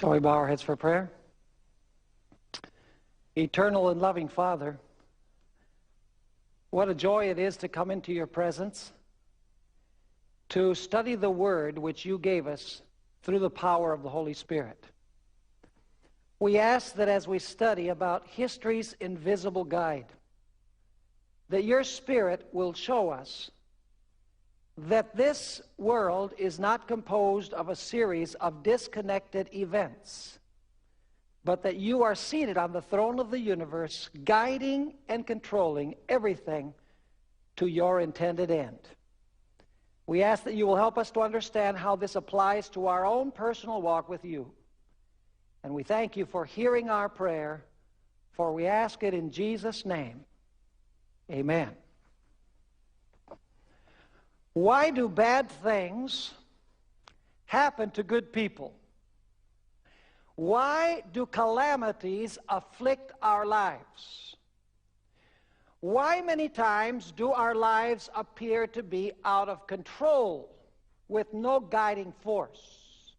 Shall we bow our heads for prayer? Eternal and loving Father, what a joy it is to come into your presence, to study the Word which you gave us through the power of the Holy Spirit. We ask that as we study about history's invisible guide, that your Spirit will show us that this world is not composed of a series of disconnected events, but that you are seated on the throne of the universe, guiding and controlling everything to your intended end. We ask that you will help us to understand how this applies to our own personal walk with you. And we thank you for hearing our prayer, for we ask it in Jesus' name. Amen. Why do bad things happen to good people? Why do calamities afflict our lives? Why many times do our lives appear to be out of control with no guiding force?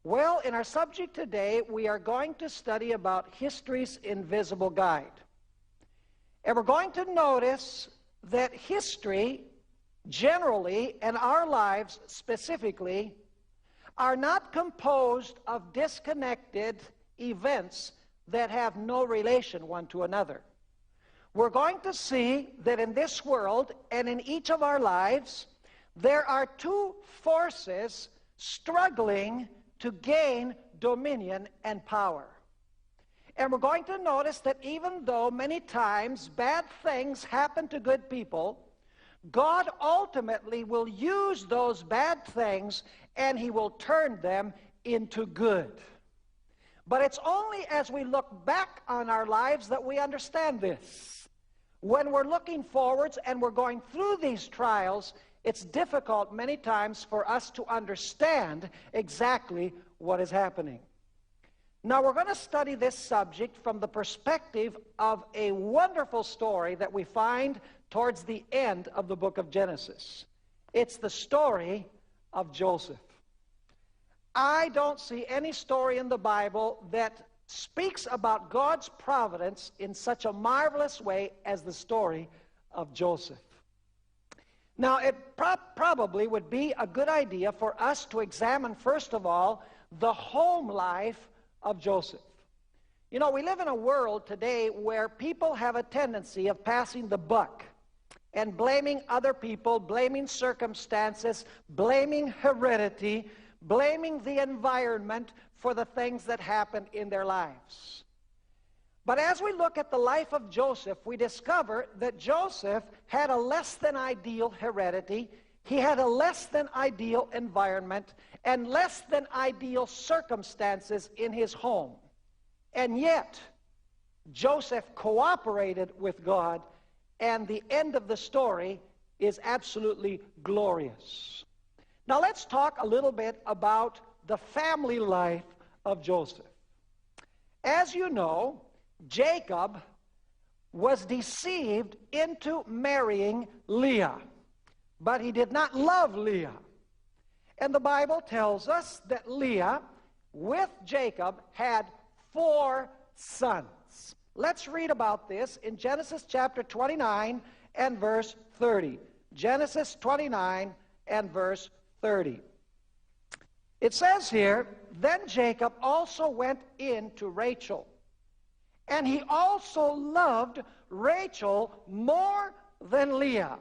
Well, in our subject today, we are going to study about history's invisible guide. And we're going to notice that history generally, and our lives specifically, are not composed of disconnected events that have no relation one to another. We're going to see that in this world and in each of our lives, there are two forces struggling to gain dominion and power. And we're going to notice that even though many times bad things happen to good people, God ultimately will use those bad things and he will turn them into good. But it's only as we look back on our lives that we understand this. When we're looking forwards and we're going through these trials, it's difficult many times for us to understand exactly what is happening. Now we're going to study this subject from the perspective of a wonderful story that we find towards the end of the book of Genesis. It's the story of Joseph. I don't see any story in the Bible that speaks about God's providence in such a marvelous way as the story of Joseph. Now, it probably would be a good idea for us to examine, first of all, the home life of Joseph. You know, we live in a world today where people have a tendency of passing the buck and blaming other people, blaming circumstances, blaming heredity, blaming the environment for the things that happen in their lives. But as we look at the life of Joseph, we discover that Joseph had a less than ideal heredity, he had a less than ideal environment, and less than ideal circumstances in his home. And yet, Joseph cooperated with God, and the end of the story is absolutely glorious. Now let's talk a little bit about the family life of Joseph. As you know, Jacob was deceived into marrying Leah, but he did not love Leah. And the Bible tells us that Leah, with Jacob, had 4 sons. Let's read about this in Genesis chapter 29 and verse 30. Genesis 29 and verse 30. It says here, "Then Jacob also went in to Rachel, and he also loved Rachel more than Leah.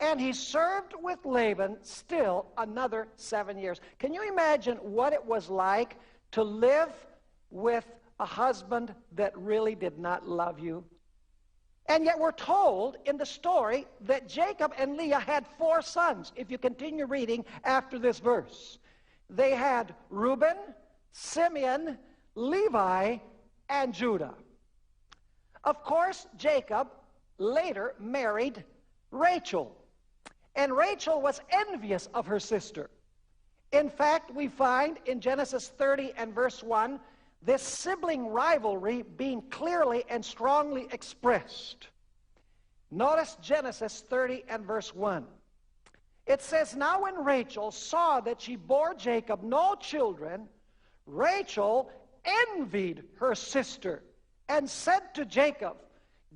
And he served with Laban still another 7 years." Can you imagine what it was like to live with a husband that really did not love you? And yet we're told in the story that Jacob and Leah had 4 sons. If you continue reading after this verse, they had Reuben, Simeon, Levi, and Judah. Of course, Jacob later married Rachel. And Rachel was envious of her sister. In fact, we find in Genesis 30 and verse 1, this sibling rivalry being clearly and strongly expressed. Notice Genesis 30 and verse 1. It says, "Now when Rachel saw that she bore Jacob no children, Rachel envied her sister and said to Jacob,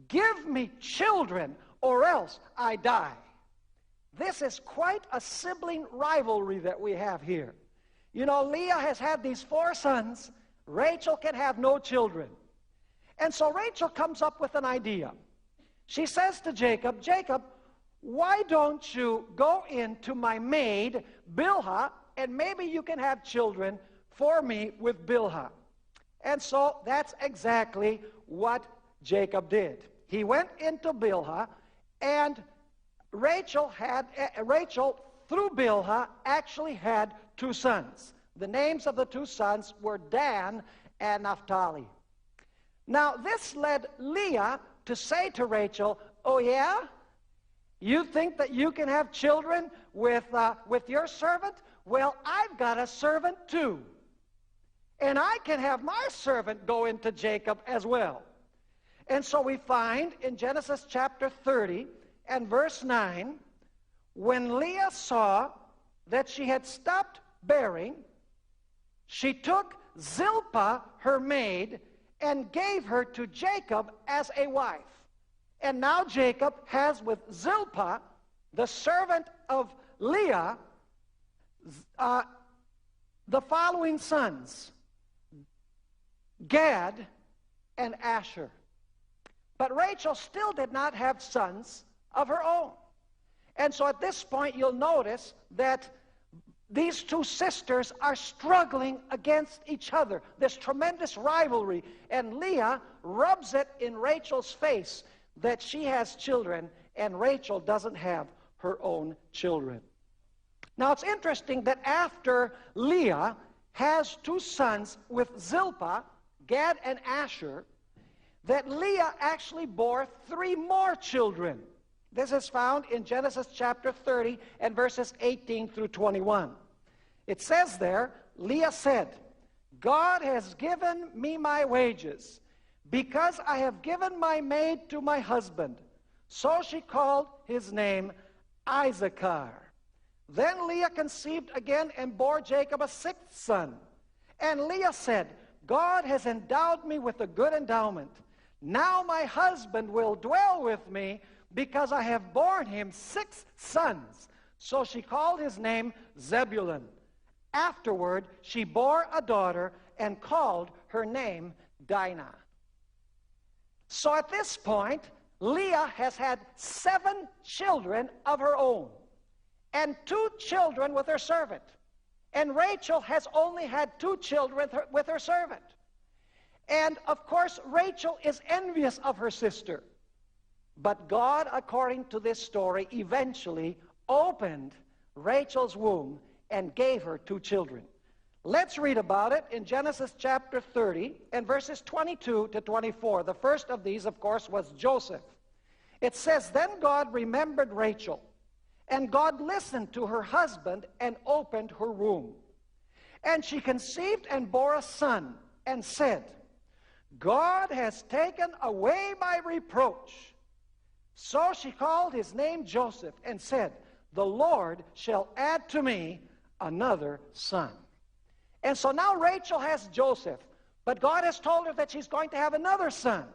"Give me children, or else I die." This is quite a sibling rivalry that we have here. You know, Leah has had these 4 sons. Rachel can have no children. And so Rachel comes up with an idea. She says to Jacob, "Jacob, why don't you go into my maid, Bilhah, and maybe you can have children for me with Bilhah." And so that's exactly what Jacob did. He went into Bilhah, and Rachel, through Bilhah, actually had 2 sons. The names of the 2 sons were Dan and Naphtali. Now, this led Leah to say to Rachel, "Oh yeah? You think that you can have children with your servant? Well, I've got a servant too. And I can have my servant go into Jacob as well." And so we find in Genesis chapter 30 and verse 9, when Leah saw that she had stopped bearing, she took Zilpah, her maid, and gave her to Jacob as a wife. And now Jacob has with Zilpah, the servant of Leah, the following sons: Gad and Asher. But Rachel still did not have sons of her own. And so at this point you'll notice that these 2 sisters are struggling against each other. This tremendous rivalry. And Leah rubs it in Rachel's face that she has children and Rachel doesn't have her own children. Now it's interesting that after Leah has 2 sons with Zilpah, Gad and Asher, that Leah actually bore 3 more children. This is found in Genesis chapter 30 and verses 18 through 21. It says there, Leah said, "God has given me my wages, because I have given my maid to my husband." So she called his name Issachar. Then Leah conceived again and bore Jacob a 6th son. And Leah said, "God has endowed me with a good endowment. Now my husband will dwell with me, because I have borne him 6 sons. So she called his name Zebulun. Afterward, she bore a daughter and called her name Dinah. So at this point, Leah has had 7 children of her own and 2 children with her servant. And Rachel has only had 2 children with her servant. And of course, Rachel is envious of her sister. But God, according to this story, eventually opened Rachel's womb and gave her 2 children. Let's read about it in Genesis chapter 30 and verses 22 to 24. The first of these, of course, was Joseph. It says, "Then God remembered Rachel, and God listened to her husband and opened her womb. And she conceived and bore a son and said, 'God has taken away my reproach.' So she called his name Joseph and said, 'The Lord shall add to me another son.'" And so now Rachel has Joseph, but God has told her that she's going to have another son.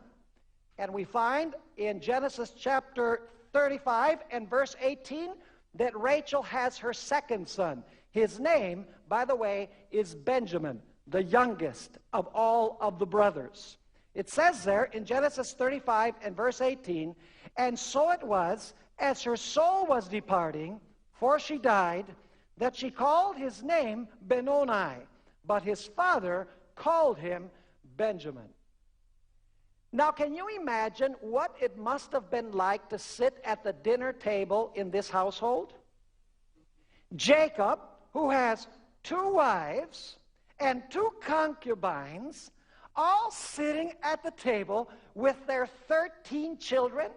And we find in Genesis chapter 35 and verse 18 that Rachel has her 2nd son. His name, by the way, is Benjamin, the youngest of all of the brothers. It says there in Genesis 35 and verse 18, "And so it was, as her soul was departing, for she died, that she called his name Benoni, but his father called him Benjamin." Now, can you imagine what it must have been like to sit at the dinner table in this household? Jacob, who has 2 wives and 2 concubines, all sitting at the table with their 13 children.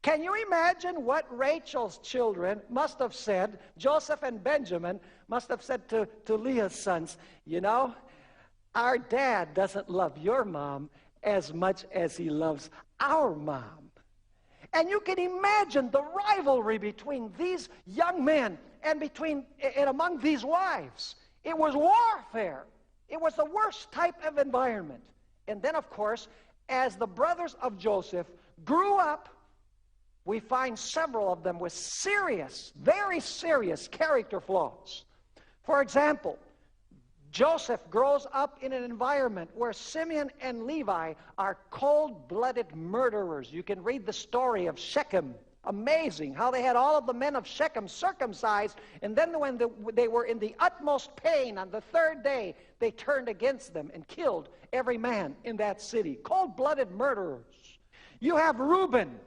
Can you imagine what Rachel's children must have said? Joseph and Benjamin must have said to Leah's sons, "You know, our dad doesn't love your mom as much as he loves our mom." And you can imagine the rivalry between these young men and among these wives. It was warfare. It was the worst type of environment. And then, of course, as the brothers of Joseph grew up, we find several of them with serious, very serious character flaws. For example, Joseph grows up in an environment where Simeon and Levi are cold-blooded murderers. You can read the story of Shechem. Amazing how they had all of the men of Shechem circumcised, and then when they were in the utmost pain on the third day, they turned against them and killed every man in that city. Cold-blooded murderers. You have Reuben,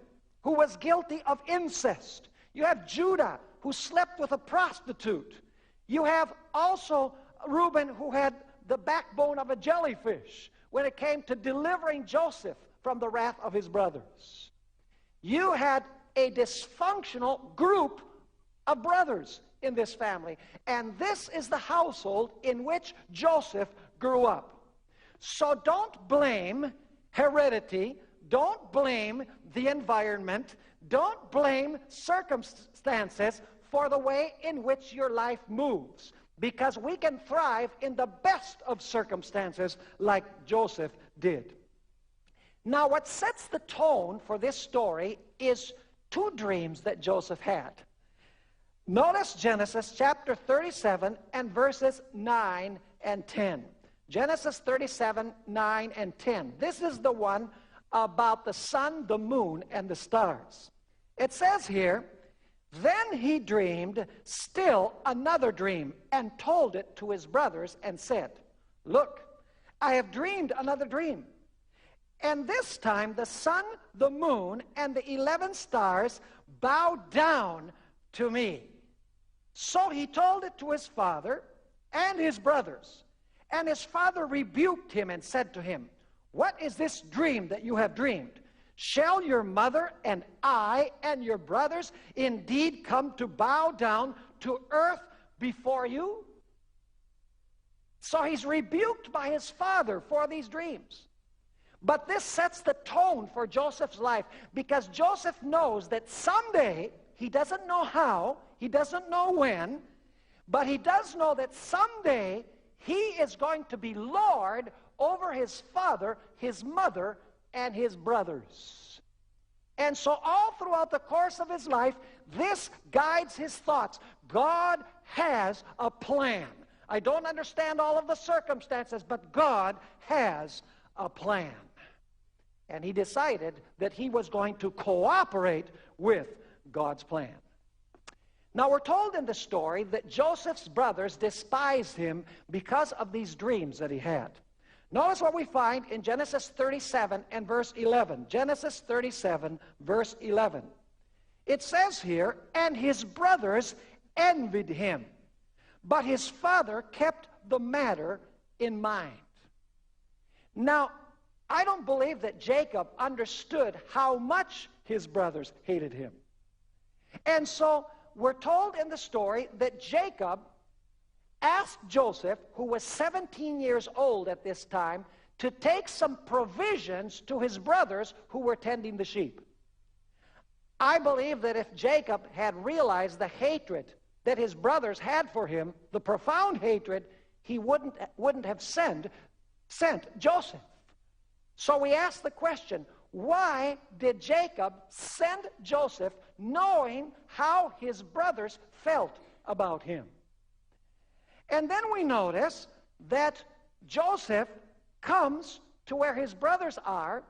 who was guilty of incest. You have Judah, who slept with a prostitute. You have also Reuben, who had the backbone of a jellyfish when it came to delivering Joseph from the wrath of his brothers. You had a dysfunctional group of brothers in this family. And this is the household in which Joseph grew up. So don't blame heredity. Don't blame the environment. Don't blame circumstances for the way in which your life moves. Because we can thrive in the best of circumstances like Joseph did. Now, what sets the tone for this story is two dreams that Joseph had. Notice Genesis chapter 37 and verses 9 and 10. Genesis 37, 9 and 10. This is the one about the sun, the moon, and the stars. It says here, "Then he dreamed still another dream and told it to his brothers and said, 'Look, I have dreamed another dream. And this time the sun, the moon, and the 11 stars bow down to me.' So he told it to his father and his brothers. And his father rebuked him and said to him, 'What is this dream that you have dreamed? Shall your mother and I and your brothers indeed come to bow down to earth before you?' So he's rebuked by his father for these dreams. But this sets the tone for Joseph's life, because Joseph knows that someday, he doesn't know how, he doesn't know when, but he does know that someday he is going to be Lord over his father, his mother, and his brothers. And so all throughout the course of his life, this guides his thoughts. God has a plan. I don't understand all of the circumstances, but God has a plan. And he decided that he was going to cooperate with God's plan. Now we're told in the story that Joseph's brothers despised him because of these dreams that he had. Notice what we find in Genesis 37 and verse 11. Genesis 37, verse 11. It says here, "And his brothers envied him, but his father kept the matter in mind." Now, I don't believe that Jacob understood how much his brothers hated him. And so we're told in the story that Jacob asked Joseph, who was 17 years old at this time, to take some provisions to his brothers who were tending the sheep. I believe that if Jacob had realized the hatred that his brothers had for him, the profound hatred, he wouldn't have sent Joseph. So we ask the question, why did Jacob send Joseph knowing how his brothers felt about him? And then we notice that Joseph comes to where his brothers are,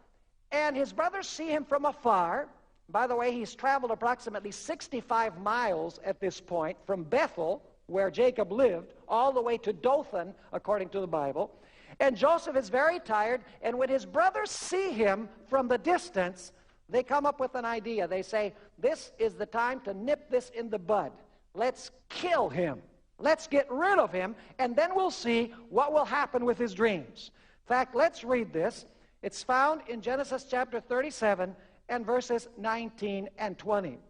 and his brothers see him from afar. By the way, he's traveled approximately 65 miles at this point from Bethel, where Jacob lived, all the way to Dothan, according to the Bible. And Joseph is very tired, and when his brothers see him from the distance, they come up with an idea. They say, "This is the time to nip this in the bud. Let's kill him. Let's get rid of him, and then we'll see what will happen with his dreams." In fact, let's read this. It's found in Genesis chapter 37 and verses 19 and 20.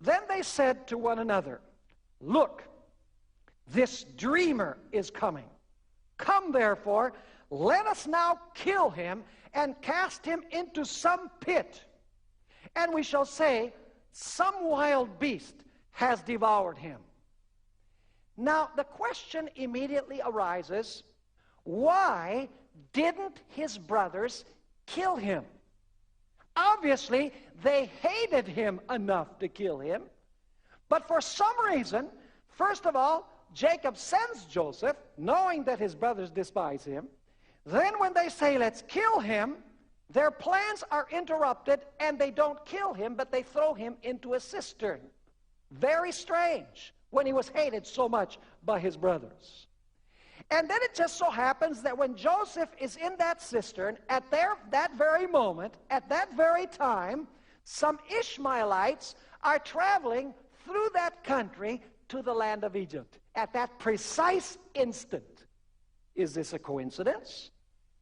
"Then they said to one another, 'Look, this dreamer is coming. Come, therefore, let us now kill him and cast him into some pit. And we shall say, some wild beast has devoured him.' Now, the question immediately arises, why didn't his brothers kill him? Obviously, they hated him enough to kill him. But for some reason, first of all, Jacob sends Joseph, knowing that his brothers despise him. Then when they say, let's kill him, their plans are interrupted, and they don't kill him, but they throw him into a cistern. Very strange, when he was hated so much by his brothers. And then it just so happens that when Joseph is in that cistern, at that very moment, at that very time, some Ishmaelites are traveling through that country to the land of Egypt. At that precise instant. Is this a coincidence?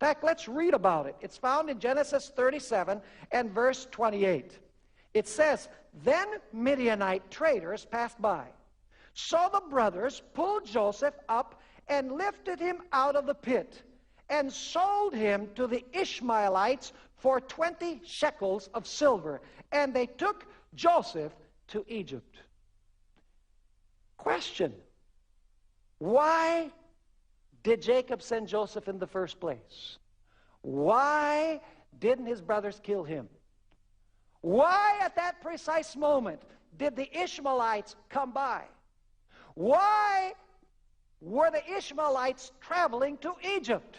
In fact, let's read about it. It's found in Genesis 37 and verse 28. It says, then Midianite traders passed by. So the brothers pulled Joseph up and lifted him out of the pit and sold him to the Ishmaelites for 20 shekels of silver. And they took Joseph to Egypt. Question. Why did Jacob send Joseph in the first place? Why didn't his brothers kill him? Why at that precise moment did the Ishmaelites come by? Why were the Ishmaelites traveling to Egypt?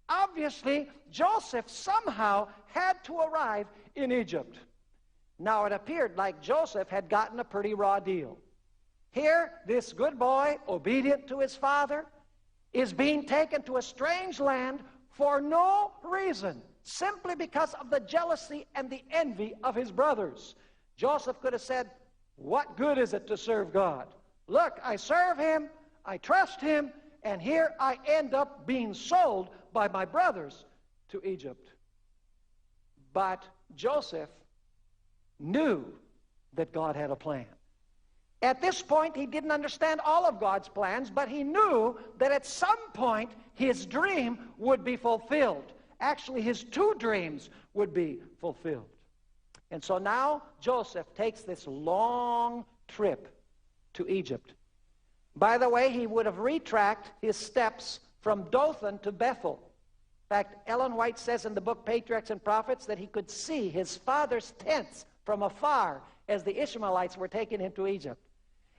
Obviously, Joseph somehow had to arrive in Egypt. Now, it appeared like Joseph had gotten a pretty raw deal. Here, this good boy, obedient to his father, is being taken to a strange land for no reason, simply because of the jealousy and the envy of his brothers. Joseph could have said, what good is it to serve God? Look, I serve him, I trust him, and here I end up being sold by my brothers to Egypt. But Joseph knew that God had a plan. At this point, he didn't understand all of God's plans, but he knew that at some point his dream would be fulfilled. Actually, his two dreams would be fulfilled. And so now Joseph takes this long trip to Egypt. By the way, he would have retraced his steps from Dothan to Bethel. In fact, Ellen White says in the book Patriarchs and Prophets that he could see his father's tents from afar as the Ishmaelites were taking him to Egypt.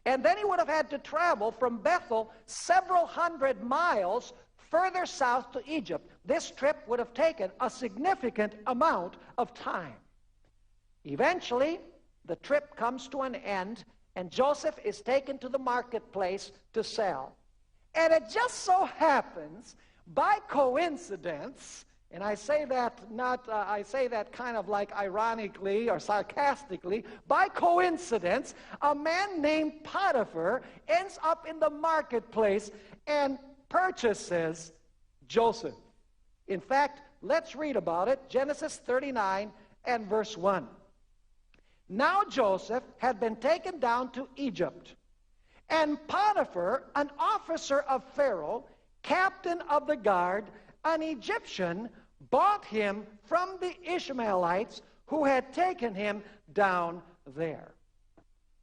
And then he would have had to travel from Bethel several hundred miles further south to Egypt. This trip would have taken a significant amount of time. Eventually, the trip comes to an end, and Joseph is taken to the marketplace to sell. And it just so happens, by coincidence, and I say that I say that kind of like ironically or sarcastically, by coincidence, a man named Potiphar ends up in the marketplace and purchases Joseph. In fact, let's read about it, Genesis 39 and verse 1. Now Joseph had been taken down to Egypt, and Potiphar, an officer of Pharaoh, captain of the guard, an Egyptian, bought him from the Ishmaelites who had taken him down there.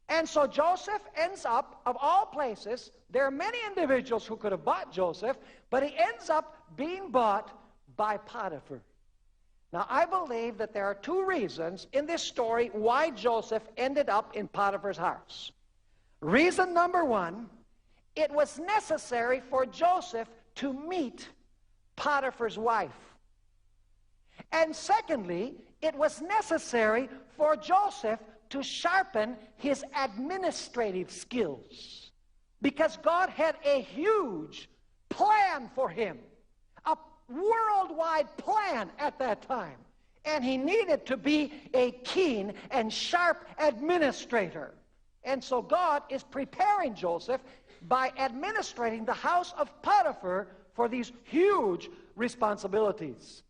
And so Joseph ends up, of all places, there are many individuals who could have bought Joseph, but he ends up being bought by Potiphar. Now, I believe that there are two reasons in this story why Joseph ended up in Potiphar's house. Reason number one, it was necessary for Joseph to meet Potiphar's wife. And secondly, it was necessary for Joseph to sharpen his administrative skills, because God had a huge plan for him, a worldwide plan at that time, and he needed to be a keen and sharp administrator. And so God is preparing Joseph by administrating the house of Potiphar for these huge responsibilities.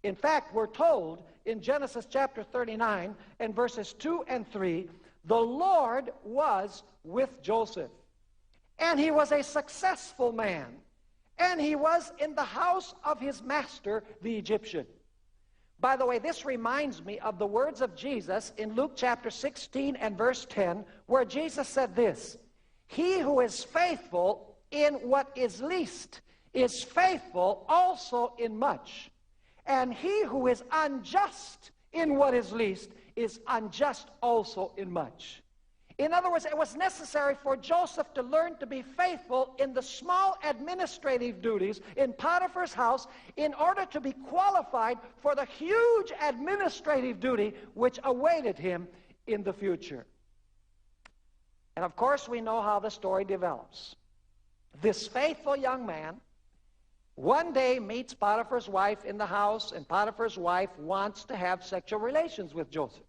In fact, we're told in Genesis chapter 39 and verses 2 and 3, the Lord was with Joseph, and he was a successful man, and he was in the house of his master, the Egyptian. By the way, this reminds me of the words of Jesus in Luke chapter 16 and verse 10, where Jesus said this, "He who is faithful in what is least is faithful also in much. And he who is unjust in what is least is unjust also in much. In other words, it was necessary for Joseph to learn to be faithful in the small administrative duties in Potiphar's house in order to be qualified for the huge administrative duty which awaited him in the future. And of course, we know how the story develops. This faithful young man one day meets Potiphar's wife in the house, and Potiphar's wife wants to have sexual relations with Joseph.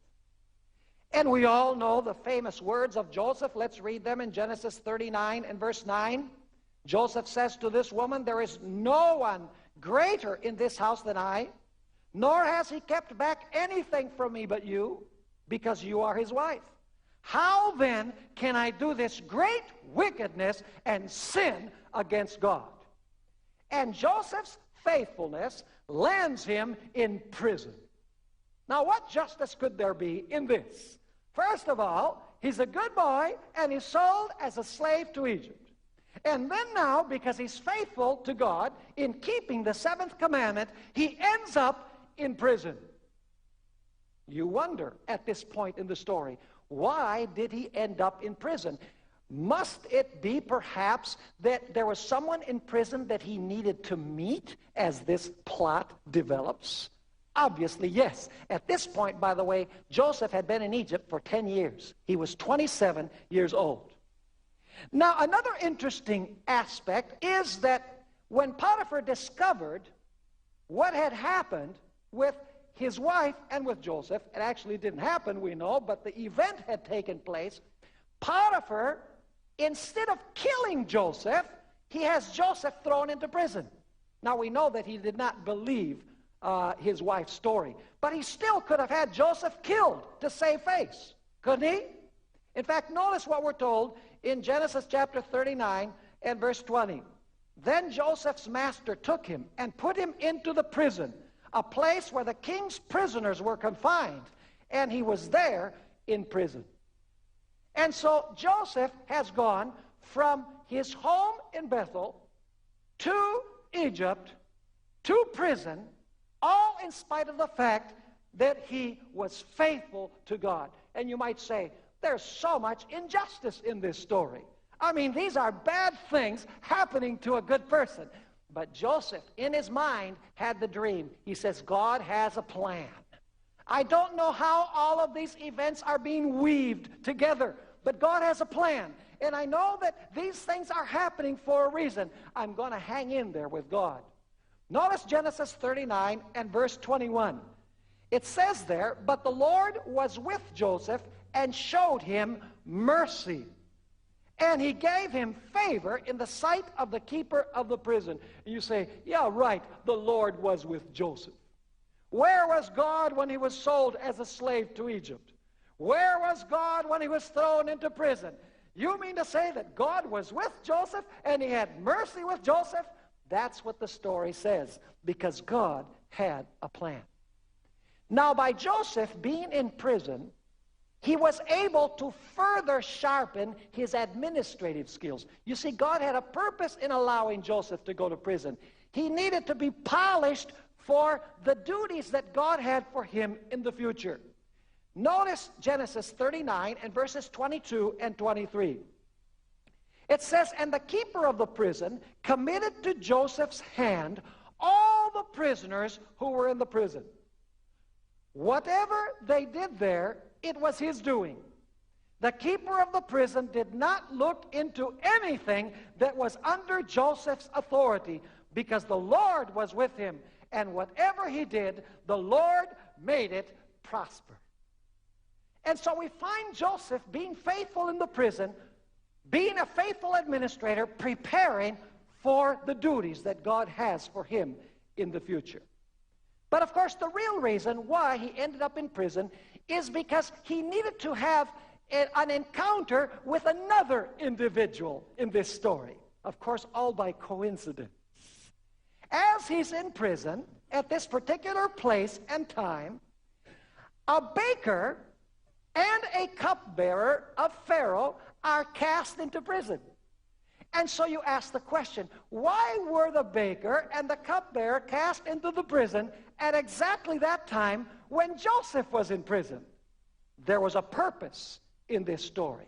And we all know the famous words of Joseph. Let's read them in Genesis 39 and verse 9. Joseph says to this woman, "There is no one greater in this house than I, nor has he kept back anything from me but you, because you are his wife. How then can I do this great wickedness and sin against God?" And Joseph's faithfulness lands him in prison. Now, what justice could there be in this? First of all, he's a good boy, and he's sold as a slave to Egypt. And then now, because he's faithful to God in keeping the seventh commandment, he ends up in prison. You wonder at this point in the story, why did he end up in prison? Must it be perhaps that there was someone in prison that he needed to meet as this plot develops? Obviously, yes. At this point, by the way, Joseph had been in Egypt for 10 years. He was 27 years old. Now, another interesting aspect is that when Potiphar discovered what had happened with his wife and with Joseph, it actually didn't happen, we know, but the event had taken place. Potiphar, instead of killing Joseph, he has Joseph thrown into prison. Now, we know that he did not believe his wife's story, but he still could have had Joseph killed to save face, couldn't he? In fact, notice what we're told in Genesis chapter 39 and verse 20. "Then Joseph's master took him and put him into the prison, a place where the king's prisoners were confined, and he was there in prison." And so Joseph has gone from his home in Bethel to Egypt to prison, all in spite of the fact that he was faithful to God. And you might say, there's so much injustice in this story. I mean, these are bad things happening to a good person. But Joseph, in his mind, had the dream. He says, God has a plan. I don't know how all of these events are being weaved together, but God has a plan. And I know that these things are happening for a reason. I'm going to hang in there with God. Notice Genesis 39 and verse 21. It says there, "But the Lord was with Joseph and showed him mercy. And he gave him favor in the sight of the keeper of the prison." And you say, yeah, right, the Lord was with Joseph. Where was God when he was sold as a slave to Egypt? Where was God when he was thrown into prison? You mean to say that God was with Joseph and he had mercy with Joseph? That's what the story says, because God had a plan. Now, by Joseph being in prison, he was able to further sharpen his administrative skills. You see, God had a purpose in allowing Joseph to go to prison. He needed to be polished for the duties that God had for him in the future. Notice Genesis 39 and verses 22 and 23. It says, "And the keeper of the prison committed to Joseph's hand all the prisoners who were in the prison." Whatever they did there, it was his doing. The keeper of the prison did not look into anything that was under Joseph's authority, because the Lord was with him, and whatever he did, the Lord made it prosper. And so we find Joseph being faithful in the prison, being a faithful administrator, preparing for the duties that God has for him in the future. But of course, the real reason why he ended up in prison is because he needed to have an encounter with another individual in this story. Of course, all by coincidence. As he's in prison, at this particular place and time, a baker and a cupbearer of Pharaoh are cast into prison. And so you ask the question, why were the baker and the cupbearer cast into the prison at exactly that time when Joseph was in prison? There was a purpose in this story.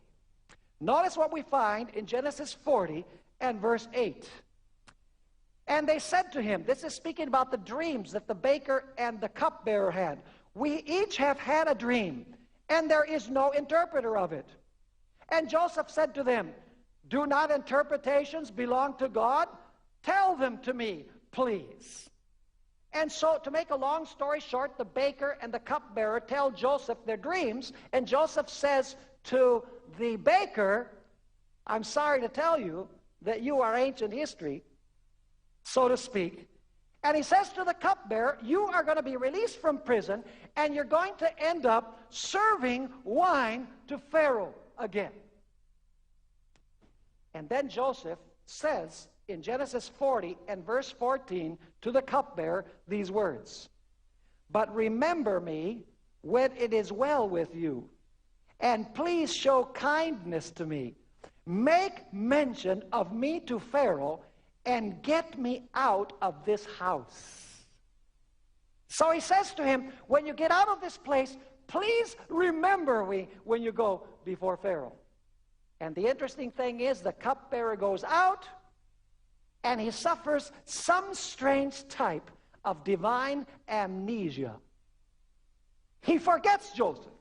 Notice what we find in Genesis 40 and verse 8. And they said to him, this is speaking about the dreams that the baker and the cupbearer had. We each have had a dream, and there is no interpreter of it. And Joseph said to them, do not interpretations belong to God? Tell them to me, please. And so, to make a long story short, the baker and the cupbearer tell Joseph their dreams, and Joseph says to the baker, I'm sorry to tell you that you are ancient history, so to speak. And he says to the cupbearer, you are going to be released from prison, and you're going to end up serving wine to Pharaoh again. And then Joseph says in Genesis 40 and verse 14 to the cupbearer these words, but remember me when it is well with you, and please show kindness to me. Make mention of me to Pharaoh, and get me out of this house. So he says to him, when you get out of this place, please remember me when you go before Pharaoh. And the interesting thing is, the cupbearer goes out, and he suffers some strange type of divine amnesia. He forgets Joseph.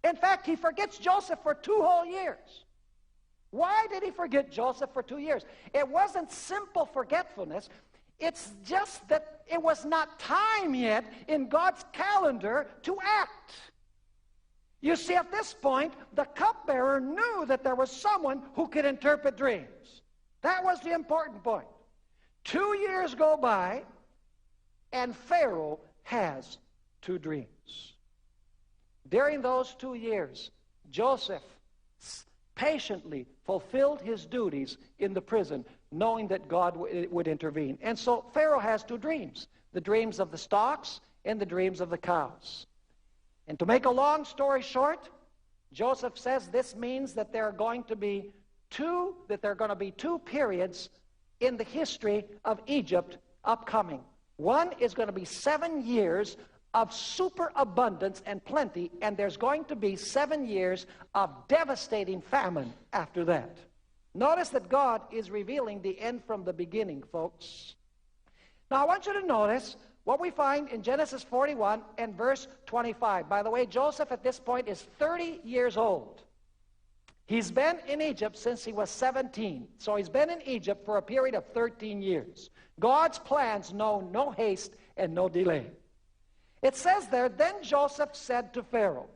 In fact, he forgets Joseph for 2 whole years. Why did he forget Joseph for 2 years? It wasn't simple forgetfulness. It's just that it was not time yet in God's calendar to act. You see, at this point, the cupbearer knew that there was someone who could interpret dreams. That was the important point. 2 years go by, and Pharaoh has 2 dreams. During those 2 years, Joseph patiently fulfilled his duties in the prison, knowing that God would intervene. And so Pharaoh has 2 dreams, the dreams of the stocks and the dreams of the cows. And to make a long story short, Joseph says this means that there are going to be 2 periods in the history of Egypt upcoming. One is going to be 7 years of superabundance and plenty, and there's going to be 7 years of devastating famine after that. Notice that God is revealing the end from the beginning, folks. Now I want you to notice what we find in Genesis 41 and verse 25. By the way, Joseph at this point is 30 years old. He's been in Egypt since he was 17. So he's been in Egypt for a period of 13 years. God's plans know no haste and no delay. It says there, then Joseph said to Pharaoh,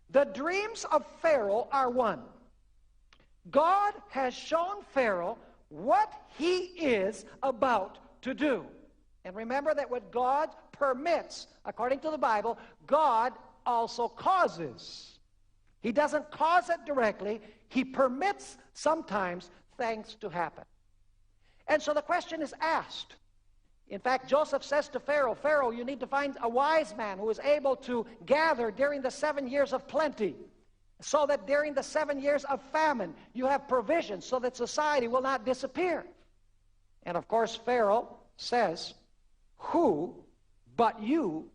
the dreams of Pharaoh are one. God has shown Pharaoh what he is about to do. And remember that what God permits, according to the Bible, God also causes. He doesn't cause it directly. He permits sometimes things to happen. And so the question is asked. In fact, Joseph says to Pharaoh, Pharaoh, you need to find a wise man who is able to gather during the 7 years of plenty, so that during the 7 years of famine, you have provision so that society will not disappear. And of course, Pharaoh says, who but you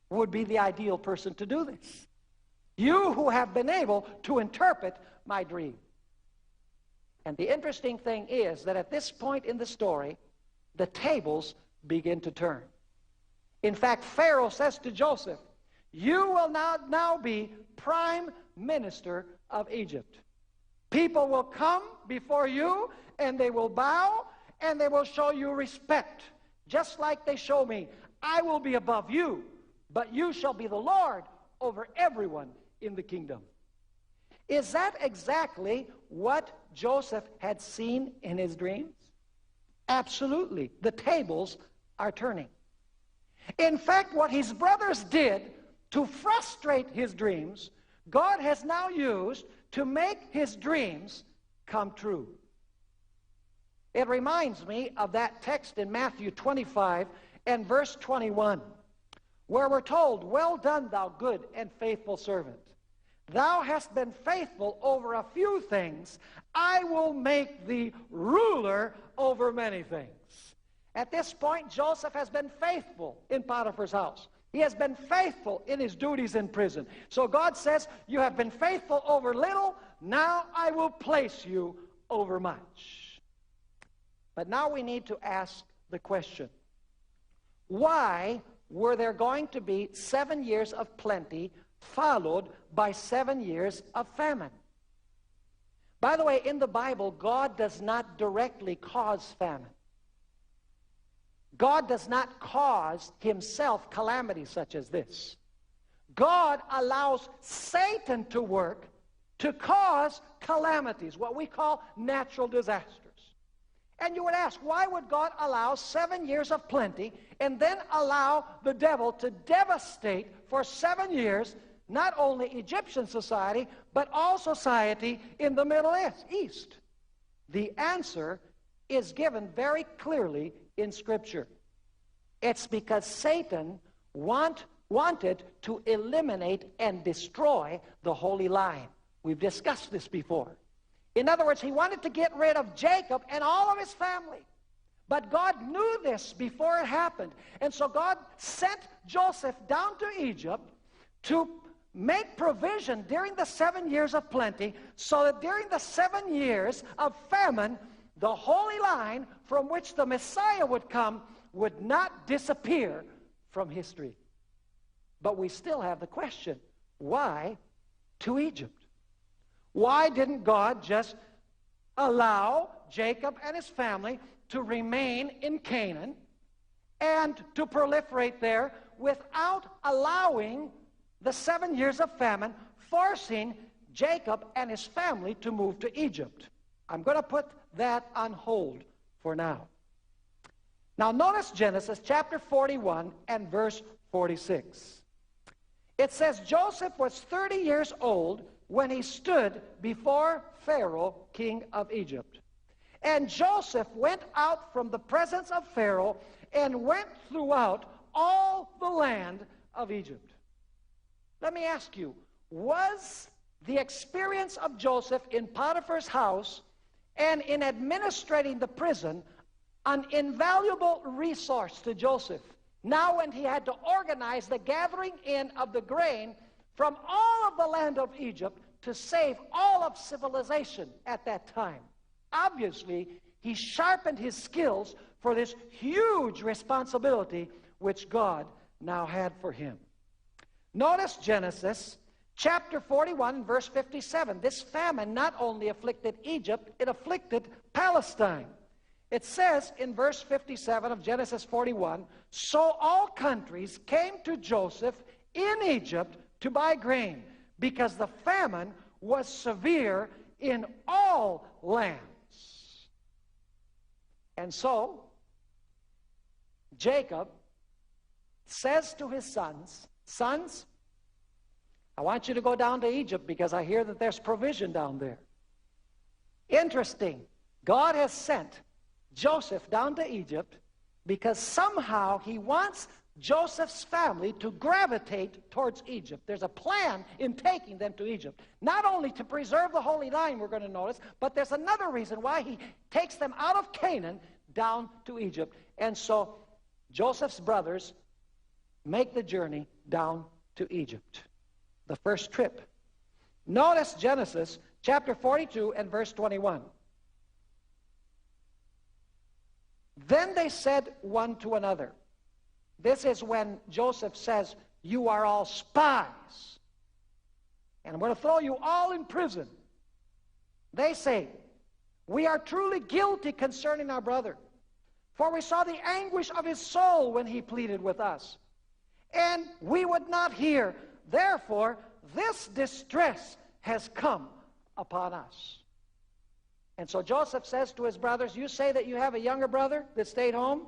would be the ideal person to do this? You who have been able to interpret my dream. And the interesting thing is that at this point in the story, the tables begin to turn. In fact, Pharaoh says to Joseph, you will now be prime minister of Egypt. People will come before you, and they will bow, and they will show you respect, just like they show me. I will be above you, but you shall be the Lord over everyone in the kingdom. Is that exactly what Joseph had seen in his dreams? Absolutely. The tables are turning. In fact, what his brothers did to frustrate his dreams, God has now used to make his dreams come true. It reminds me of that text in Matthew 25 and verse 21, where we're told, well done, thou good and faithful servant. thou hast been faithful over a few things, I will make thee ruler over many things. At this point, Joseph has been faithful in Potiphar's house. He has been faithful in his duties in prison. So God says, you have been faithful over little, now I will place you over much. But now we need to ask the question, why were there going to be 7 years of plenty followed by 7 years of famine? By the way, in the Bible, God does not directly cause famine. God does not cause himself calamities such as this. God allows Satan to work to cause calamities, what we call natural disasters. And you would ask, why would God allow 7 years of plenty and then allow the devil to devastate for 7 years not only Egyptian society, but all society in the Middle East? The answer is given very clearly in Scripture. It's because Satan wanted to eliminate and destroy the Holy Line. We've discussed this before. In other words, he wanted to get rid of Jacob and all of his family. But God knew this before it happened. And so God sent Joseph down to Egypt to make provision during the 7 years of plenty, so that during the 7 years of famine, the Holy Line from which the Messiah would come would not disappear from history. But we still have the question, why to Egypt? Why didn't God just allow Jacob and his family to remain in Canaan and to proliferate there without allowing the 7 years of famine, forcing Jacob and his family to move to Egypt? I'm going to put that on hold for now. Now notice Genesis chapter 41 and verse 46. It says, Joseph was 30 years old when he stood before Pharaoh, king of Egypt. And Joseph went out from the presence of Pharaoh and went throughout all the land of Egypt. Let me ask you, was the experience of Joseph in Potiphar's house and in administrating the prison an invaluable resource to Joseph now when he had to organize the gathering in of the grain from all of the land of Egypt to save all of civilization at that time? Obviously, he sharpened his skills for this huge responsibility which God now had for him. Notice Genesis chapter 41, verse 57. This famine not only afflicted Egypt, it afflicted Palestine. It says in verse 57 of Genesis 41, so all countries came to Joseph in Egypt to buy grain, because the famine was severe in all lands. And so, Jacob says to his sons, sons, I want you to go down to Egypt because I hear that there's provision down there. Interesting. God has sent Joseph down to Egypt because somehow he wants Joseph's family to gravitate towards Egypt. There's a plan in taking them to Egypt. Not only to preserve the Holy Line, we're going to notice, but there's another reason why he takes them out of Canaan down to Egypt. And so Joseph's brothers make the journey down to Egypt. The first trip. Notice Genesis chapter 42 and verse 21. Then they said one to another. This is when Joseph says, you are all spies, and I'm going to throw you all in prison. They say, we are truly guilty concerning our brother, for we saw the anguish of his soul when he pleaded with us, and we would not hear. Therefore, this distress has come upon us. And so Joseph says to his brothers, you say that you have a younger brother that stayed home,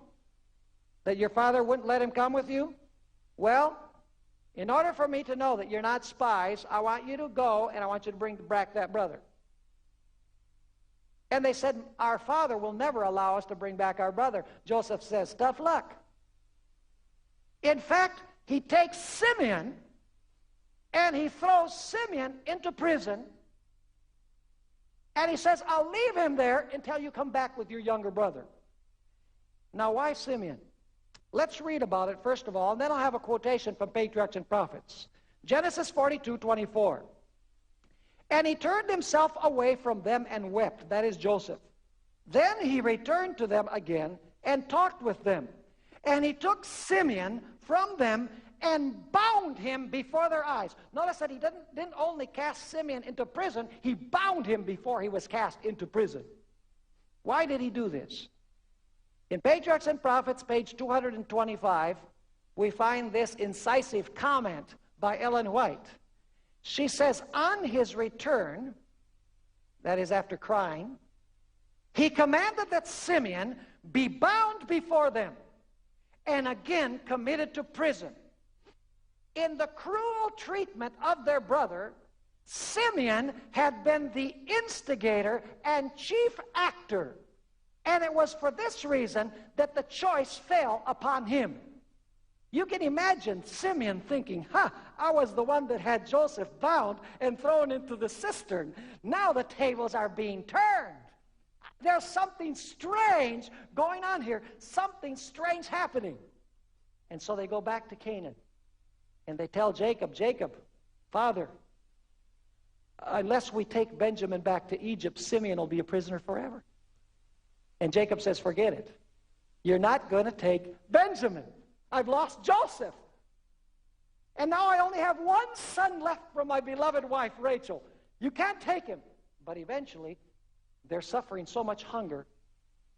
that your father wouldn't let him come with you? Well, in order for me to know that you're not spies, I want you to go and I want you to bring back that brother. And they said, our father will never allow us to bring back our brother. Joseph says, tough luck. In fact, he takes Simeon And he throws Simeon into prison. And he says, I'll leave him there until you come back with your younger brother. Now, why Simeon? Let's read about it first of all, and then I'll have a quotation from Patriarchs and Prophets. Genesis 42:24. And he turned himself away from them and wept, that is Joseph. Then he returned to them again and talked with them. And he took Simeon from them and bound him before their eyes. Notice that he didn't only cast Simeon into prison, he bound him before he was cast into prison. Why did he do this? In Patriarchs and Prophets, page 225, we find this incisive comment by Ellen White. She says, on his return, that is after crying, he commanded that Simeon be bound before them and again committed to prison. In the cruel treatment of their brother, Simeon had been the instigator and chief actor. And it was for this reason that the choice fell upon him. You can imagine Simeon thinking, I was the one that had Joseph bound and thrown into the cistern. Now the tables are being turned. There's something strange going on here. Something strange happening. And so they go back to Canaan. And they tell Jacob, Father, unless we take Benjamin back to Egypt, Simeon will be a prisoner forever. And Jacob says, forget it. You're not going to take Benjamin. I've lost Joseph. And now I only have one son left from my beloved wife, Rachel. You can't take him. But eventually, they're suffering so much hunger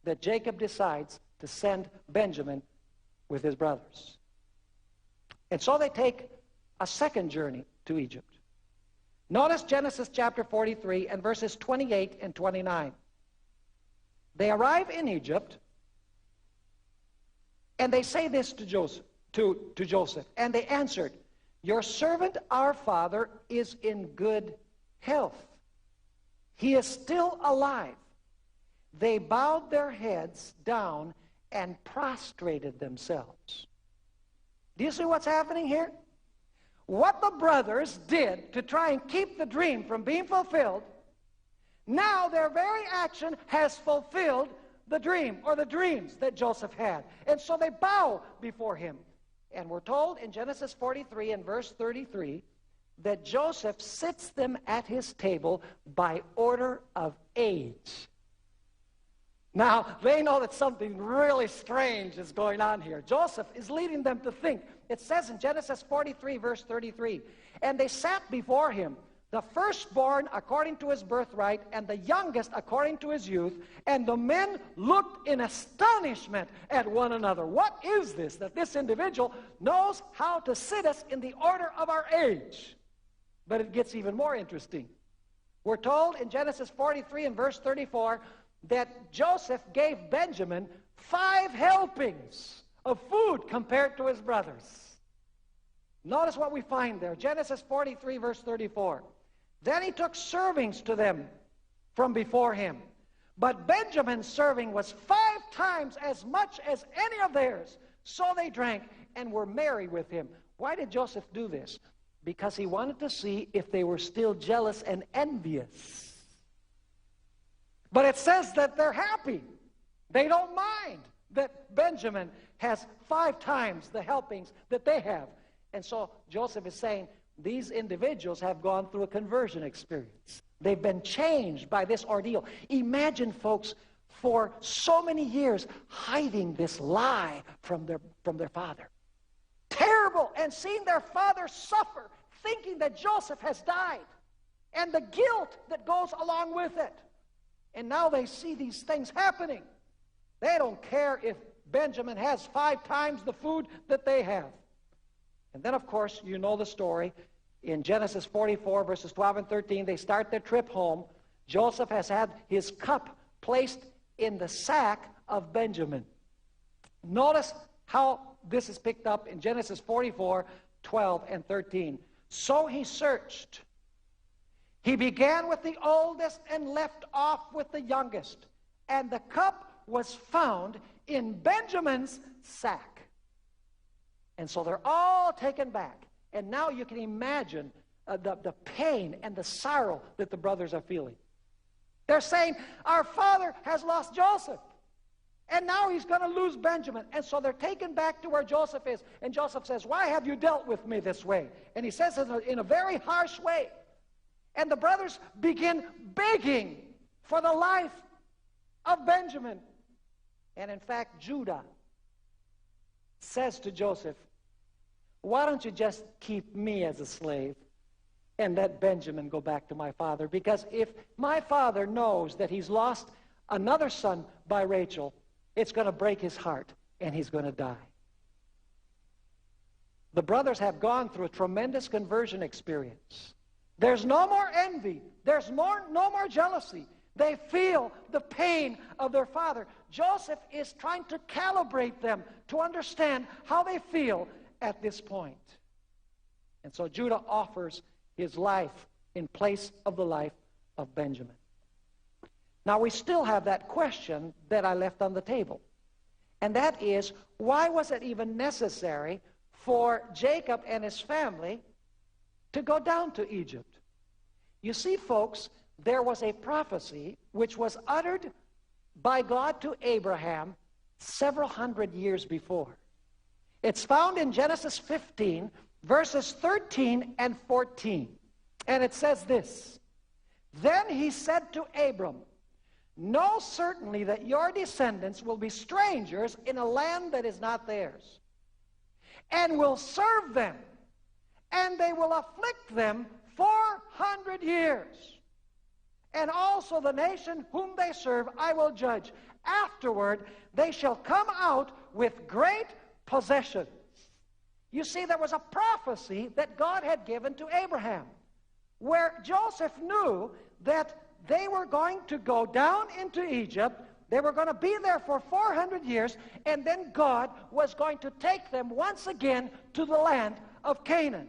that Jacob decides to send Benjamin with his brothers. And so they take a second journey to Egypt. Notice Genesis chapter 43 and verses 28 and 29. They arrive in Egypt, and they say this to Joseph. And they answered, your servant, our father, is in good health. He is still alive. They bowed their heads down and prostrated themselves. Do you see what's happening here? What the brothers did to try and keep the dream from being fulfilled, now their very action has fulfilled the dream or the dreams that Joseph had. And so they bow before him. And we're told in Genesis 43 and verse 33 that Joseph sits them at his table by order of age. Now, they know that something really strange is going on here. Joseph is leading them to think. It says in Genesis 43, verse 33, and they sat before him, the firstborn according to his birthright, and the youngest according to his youth, and the men looked in astonishment at one another. What is this? That this individual knows how to sit us in the order of our age. But it gets even more interesting. We're told in Genesis 43 and verse 34 that Joseph gave Benjamin 5 helpings of food compared to his brothers. Notice what we find there. Genesis 43 verse 34. Then he took servings to them from before him. But Benjamin's serving was 5 times as much as any of theirs. So they drank and were merry with him. Why did Joseph do this? Because he wanted to see if they were still jealous and envious. But it says that they're happy. They don't mind that Benjamin has 5 times the helpings that they have. And so Joseph is saying, these individuals have gone through a conversion experience. They've been changed by this ordeal. Imagine, folks, for so many years hiding this lie from their father. Terrible. And seeing their father suffer, thinking that Joseph has died, and the guilt that goes along with it. And now they see these things happening. They don't care if Benjamin has 5 times the food that they have. And then, of course, you know the story. In Genesis 44, verses 12 and 13, they start their trip home. Joseph has had his cup placed in the sack of Benjamin. Notice how this is picked up in Genesis 44, 12 and 13. So he searched. He began with the oldest and left off with the youngest. And the cup was found in Benjamin's sack. And so they're all taken back. And now you can imagine the pain and the sorrow that the brothers are feeling. They're saying, our father has lost Joseph, and now he's going to lose Benjamin. And so they're taken back to where Joseph is. And Joseph says, why have you dealt with me this way? And he says it in a very harsh way. And the brothers begin begging for the life of Benjamin. And in fact, Judah says to Joseph, why don't you just keep me as a slave and let Benjamin go back to my father? Because if my father knows that he's lost another son by Rachel, it's going to break his heart and he's going to die. The brothers have gone through a tremendous conversion experience. There's no more envy. There's no more jealousy. They feel the pain of their father. Joseph is trying to calibrate them to understand how they feel at this point. And so Judah offers his life in place of the life of Benjamin. Now we still have that question that I left on the table. And that is, why was it even necessary for Jacob and his family to go down to Egypt? You see, folks, there was a prophecy which was uttered by God to Abraham several hundred years before. It's found in Genesis 15, verses 13 and 14. And it says this, then he said to Abram, know certainly that your descendants will be strangers in a land that is not theirs, and will serve them, and they will afflict them 400 years. And also the nation whom they serve I will judge. Afterward they shall come out with great possessions. You see, there was a prophecy that God had given to Abraham, where Joseph knew that they were going to go down into Egypt. They were going to be there for 400 years, and then God was going to take them once again to the land of Canaan.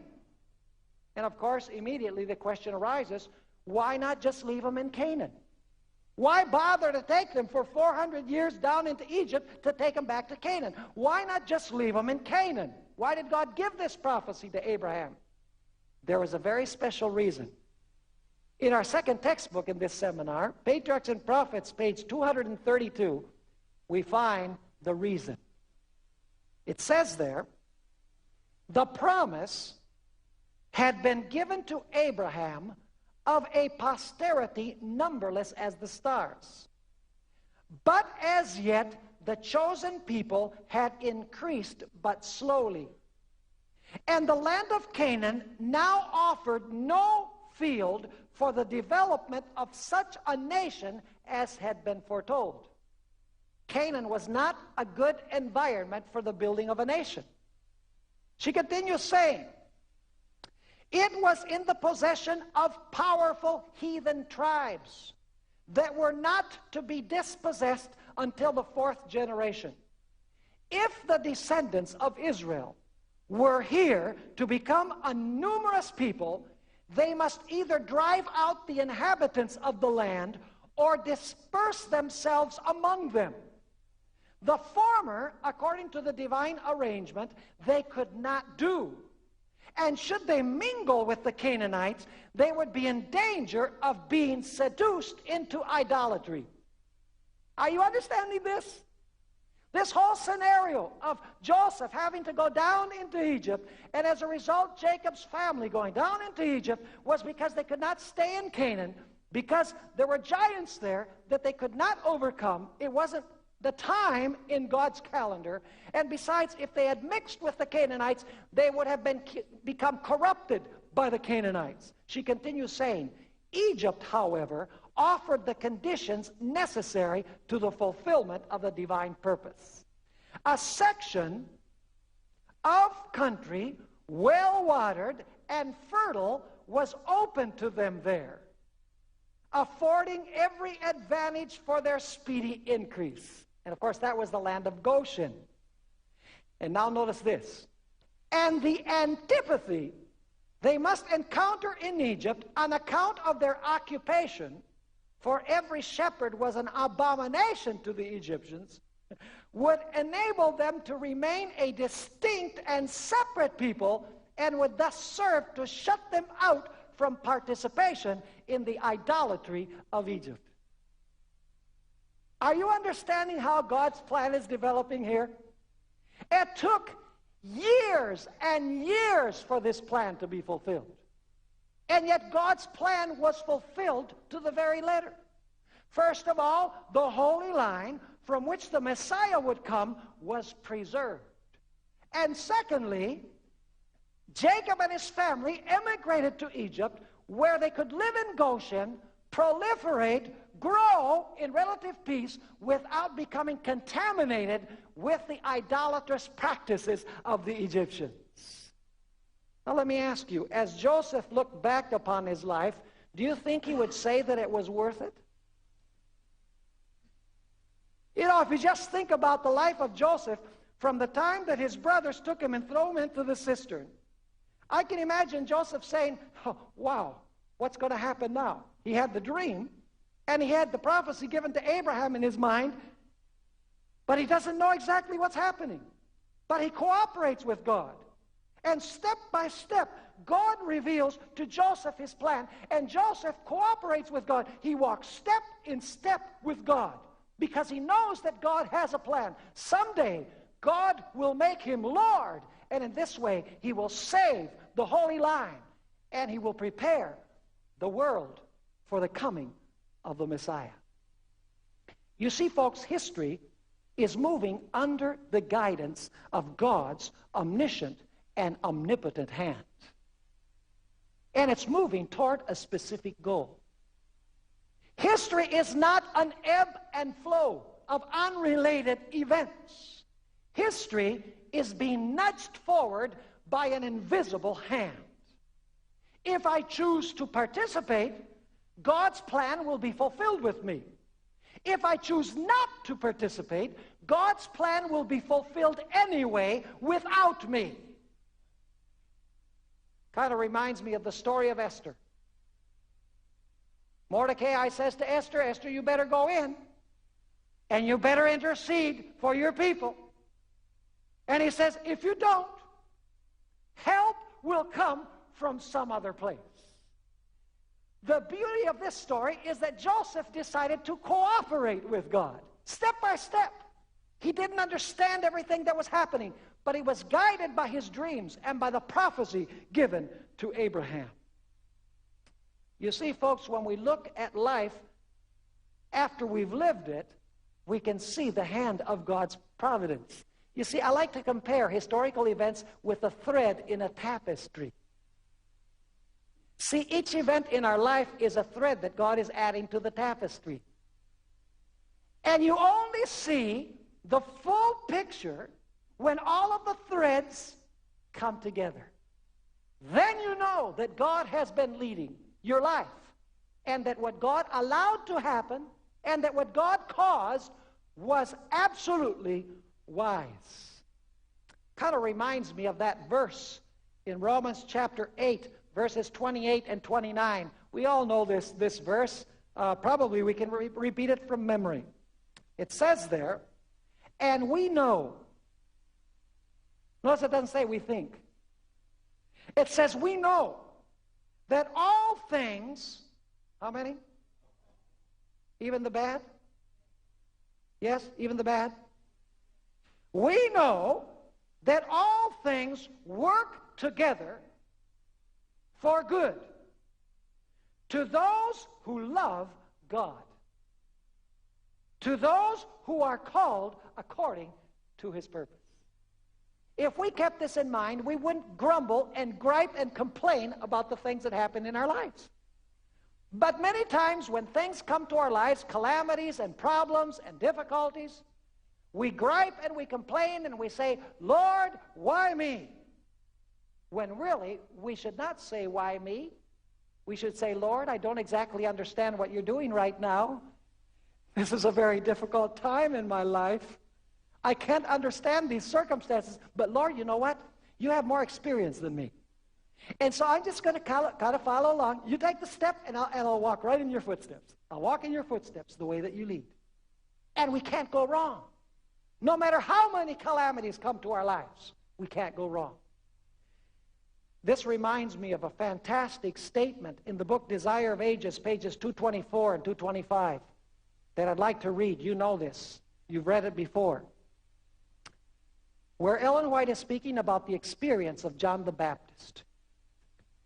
And of course, immediately the question arises, why not just leave them in Canaan? Why bother to take them for 400 years down into Egypt to take them back to Canaan? Why not just leave them in Canaan? Why did God give this prophecy to Abraham? There was a very special reason. In our second textbook in this seminar, Patriarchs and Prophets, page 232, we find the reason. It says there, the promise had been given to Abraham of a posterity numberless as the stars. But as yet the chosen people had increased but slowly. And the land of Canaan now offered no field for the development of such a nation as had been foretold. Canaan was not a good environment for the building of a nation. She continues saying, it was in the possession of powerful heathen tribes that were not to be dispossessed until the 4th generation. If the descendants of Israel were here to become a numerous people, they must either drive out the inhabitants of the land or disperse themselves among them. The former, according to the divine arrangement, they could not do. And should they mingle with the Canaanites, they would be in danger of being seduced into idolatry. Are you understanding this? This whole scenario of Joseph having to go down into Egypt, and as a result, Jacob's family going down into Egypt, was because they could not stay in Canaan, because there were giants there that they could not overcome. It wasn't the time in God's calendar. And besides, if they had mixed with the Canaanites, they would have become corrupted by the Canaanites. She continues saying, Egypt, however, offered the conditions necessary to the fulfillment of the divine purpose. A section of country, well-watered and fertile, was open to them there, affording every advantage for their speedy increase. And of course, that was the land of Goshen. And now notice this. And the antipathy they must encounter in Egypt on account of their occupation, for every shepherd was an abomination to the Egyptians, would enable them to remain a distinct and separate people and would thus serve to shut them out from participation in the idolatry of Egypt. Are you understanding how God's plan is developing here? It took years and years for this plan to be fulfilled. And yet God's plan was fulfilled to the very letter. First of all, the holy line from which the Messiah would come was preserved. And secondly, Jacob and his family emigrated to Egypt, where they could live in Goshen, proliferate, grow in relative peace without becoming contaminated with the idolatrous practices of the Egyptians. Now let me ask you, as Joseph looked back upon his life, do you think he would say that it was worth it? You know, if you just think about the life of Joseph, from the time that his brothers took him and threw him into the cistern, I can imagine Joseph saying, oh, wow, what's going to happen now? He had the dream, and he had the prophecy given to Abraham in his mind, but he doesn't know exactly what's happening. But he cooperates with God. And step by step, God reveals to Joseph his plan, and Joseph cooperates with God. He walks step in step with God because he knows that God has a plan. Someday, God will make him Lord, and in this way, he will save the holy line, and he will prepare the world for the coming of the Messiah. You see, folks, history is moving under the guidance of God's omniscient and omnipotent hand. And it's moving toward a specific goal. History is not an ebb and flow of unrelated events. History is being nudged forward by an invisible hand. If I choose to participate, God's plan will be fulfilled with me. If I choose not to participate, God's plan will be fulfilled anyway without me. Kind of reminds me of the story of Esther. Mordecai says to Esther, Esther, you better go in, and you better intercede for your people. And he says, if you don't, help will come from some other place. The beauty of this story is that Joseph decided to cooperate with God, step by step. He didn't understand everything that was happening, but he was guided by his dreams and by the prophecy given to Abraham. You see, folks, when we look at life after we've lived it, we can see the hand of God's providence. You see, I like to compare historical events with a thread in a tapestry. See, each event in our life is a thread that God is adding to the tapestry. And you only see the full picture when all of the threads come together. Then you know that God has been leading your life, and that what God allowed to happen and that what God caused was absolutely wise. Kind of reminds me of that verse in Romans chapter 8, verses 28 and 29. We all know this verse. Probably we can repeat it from memory. It says there, and we know. Notice it doesn't say we think. It says we know that all things, how many? Even the bad? Yes, even the bad? We know that all things work together for good to those who love God, to those who are called according to his purpose. If we kept this in mind, we wouldn't grumble and gripe and complain about the things that happen in our lives. But many times when things come to our lives, calamities and problems and difficulties, we gripe and we complain and we say, Lord, why me? When really, we should not say, why me? We should say, Lord, I don't exactly understand what you're doing right now. This is a very difficult time in my life. I can't understand these circumstances, but Lord, you know what? You have more experience than me. And so I'm just going to kind of follow along. You take the step, and I'll walk right in your footsteps. I'll walk in your footsteps the way that you lead. And we can't go wrong. No matter how many calamities come to our lives, we can't go wrong. This reminds me of a fantastic statement in the book Desire of Ages, pages 224 and 225, that I'd like to read. You know this. You've read it before. Where Ellen White is speaking about the experience of John the Baptist.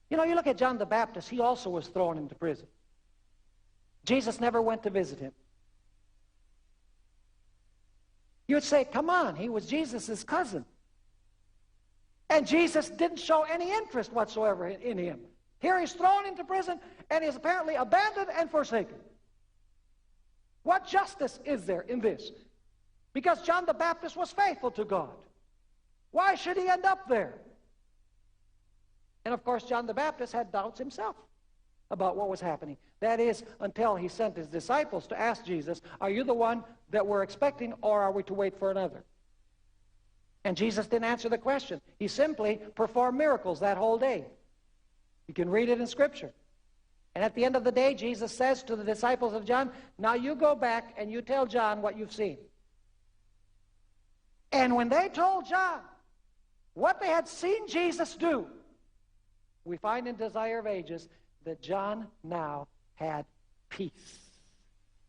You know, you look at John the Baptist, he also was thrown into prison. Jesus never went to visit him. You would say, come on, he was Jesus' cousin. And Jesus didn't show any interest whatsoever in him. Here he's thrown into prison, and he's apparently abandoned and forsaken. What justice is there in this? Because John the Baptist was faithful to God. Why should he end up there? And of course, John the Baptist had doubts himself about what was happening. That is, until he sent his disciples to ask Jesus, are you the one that we're expecting, or are we to wait for another? And Jesus didn't answer the question. He simply performed miracles that whole day. You can read it in Scripture. And at the end of the day, Jesus says to the disciples of John, now you go back and you tell John what you've seen. And when they told John what they had seen Jesus do, we find in Desire of Ages that John now had peace.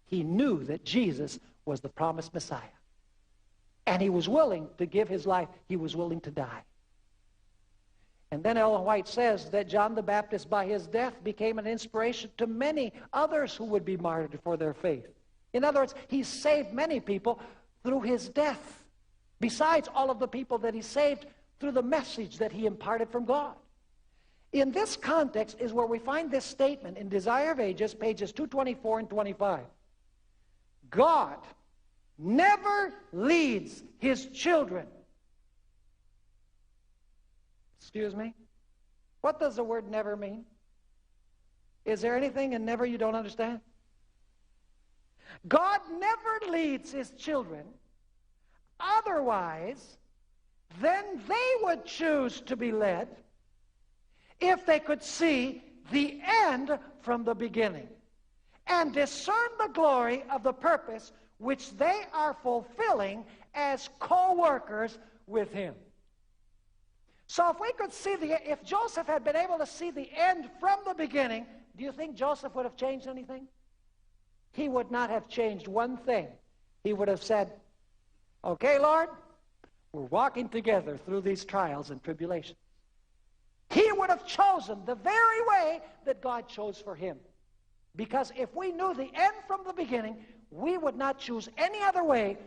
He knew that Jesus was the promised Messiah. And he was willing to give his life. He was willing to die. And then Ellen White says that John the Baptist, by his death, became an inspiration to many others who would be martyred for their faith. In other words, he saved many people through his death, besides all of the people that he saved through the message that he imparted from God. In this context is where we find this statement in Desire of Ages, pages 224 and 25. God never leads his children. Excuse me? What does the word never mean? Is there anything in never you don't understand? God never leads his children. Otherwise, then they would choose to be led if they could see the end from the beginning and discern the glory of the purpose which they are fulfilling as co-workers with him. So if we could see if Joseph had been able to see the end from the beginning, do you think Joseph would have changed anything? He would not have changed one thing. He would have said, okay, Lord, we're walking together through these trials and tribulations. He would have chosen the very way that God chose for him. Because if we knew the end from the beginning, we would not choose any other way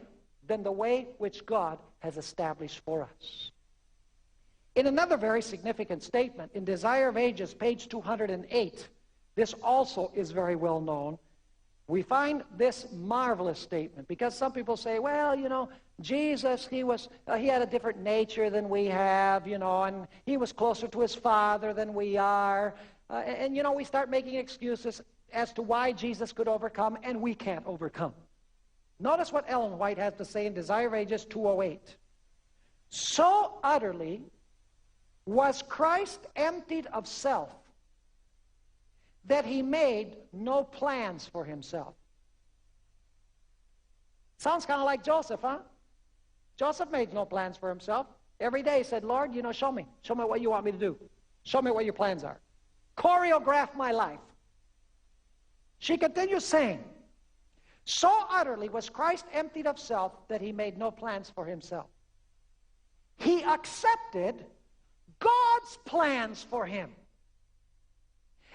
than the way which God has established for us. In another very significant statement, in Desire of Ages, page 208, this also is very well known. We find this marvelous statement, because some people say, well, you know, Jesus, he had a different nature than we have, you know, and he was closer to his Father than we are. And, you know, we start making excuses as to why Jesus could overcome and we can't overcome. Notice what Ellen White has to say in Desire of Ages 208. So utterly was Christ emptied of self that he made no plans for himself. Sounds kind of like Joseph, huh? Joseph made no plans for himself. Every day he said, Lord, you know, show me what you want me to do. Show me what your plans are. Choreograph my life. She continues saying, so utterly was Christ emptied of self that he made no plans for himself. He accepted God's plans for him.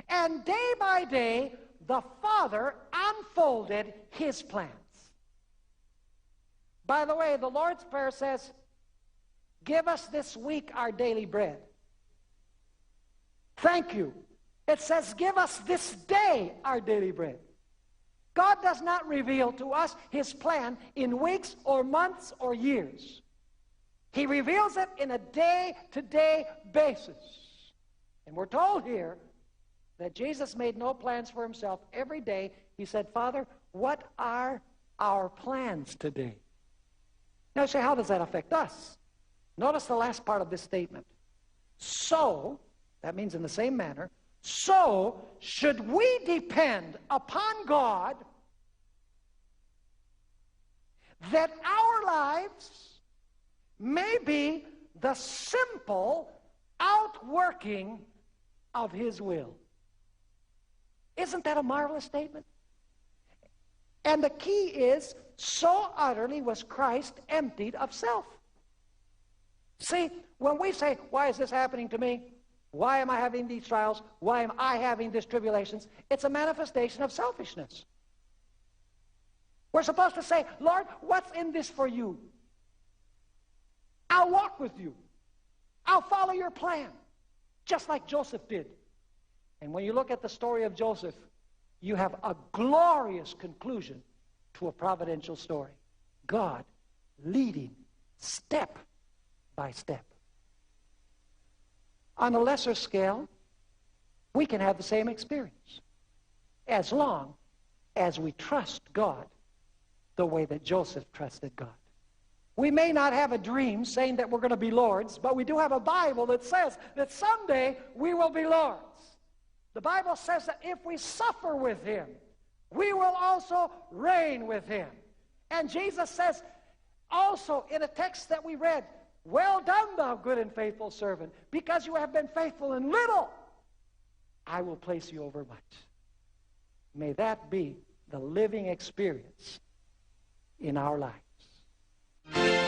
And day by day, the Father unfolded his plans. By the way, the Lord's Prayer says, give us this week our daily bread. Thank you. It says, give us this day our daily bread. God does not reveal to us his plan in weeks or months or years. He reveals it in a day-to-day basis. And we're told here that Jesus made no plans for himself. Every day he said, Father, what are our plans today? Now you say, how does that affect us? Notice the last part of this statement. So, that means in the same manner, so should we depend upon God that our lives may be the simple outworking of his will. Isn't that a marvelous statement? And the key is, so utterly was Christ emptied of self. See, when we say, why is this happening to me? Why am I having these trials? Why am I having these tribulations? It's a manifestation of selfishness. We're supposed to say, Lord, what's in this for you? I'll walk with you. I'll follow your plan, just like Joseph did. And when you look at the story of Joseph, you have a glorious conclusion to a providential story. God leading step by step. On a lesser scale, we can have the same experience as long as we trust God the way that Joseph trusted God. We may not have a dream saying that we're going to be lords, but we do have a Bible that says that someday we will be lords. The Bible says that if we suffer with him, we will also reign with him. And Jesus says also in a text that we read, well done, thou good and faithful servant, because you have been faithful in little, I will place you over much. May that be the living experience in our lives.